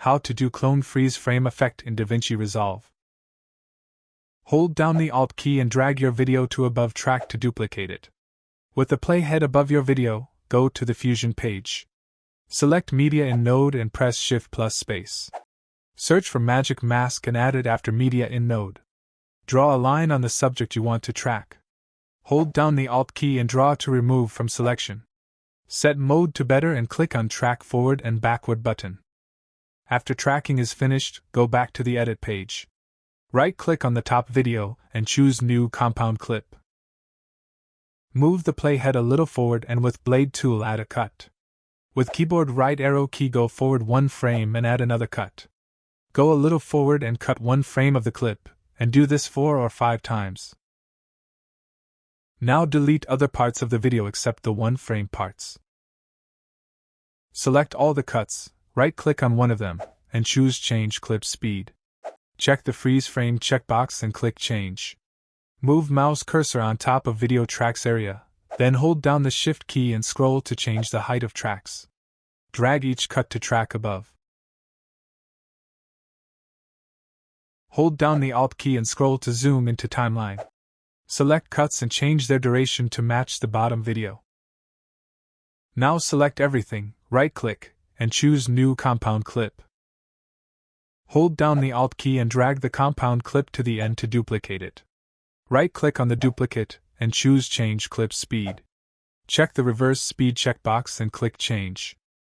How to do clone freeze frame effect in DaVinci Resolve. Hold down the Alt key and drag your video to above track to duplicate it. With the playhead above your video, go to the Fusion page. Select Media in Node and press Shift plus space. Search for Magic Mask and add it after Media in Node. Draw a line on the subject you want to track. Hold down the Alt key and draw to remove from selection. Set mode to better and click on Track Forward and Backward button. After tracking is finished, go back to the Edit page. Right-click on the top video and choose New Compound Clip. Move the playhead a little forward and with Blade tool add a cut. With keyboard right arrow key go forward one frame and add another cut. Go a little forward and cut one frame of the clip, and do this 4 or 5 times. Now delete other parts of the video except the one frame parts. Select all the cuts, right-click on one of them, and choose Change Clip Speed. Check the Freeze Frame checkbox and click Change. Move mouse cursor on top of video tracks area, then hold down the Shift key and scroll to change the height of tracks. Drag each cut to track above. Hold down the Alt key and scroll to zoom into timeline. Select cuts and change their duration to match the bottom video. Now select everything, right-click, and choose New Compound Clip. Hold down the Alt key and drag the compound clip to the end to duplicate it. Right-click on the duplicate, and choose Change Clip Speed. Check the Reverse Speed checkbox and click Change.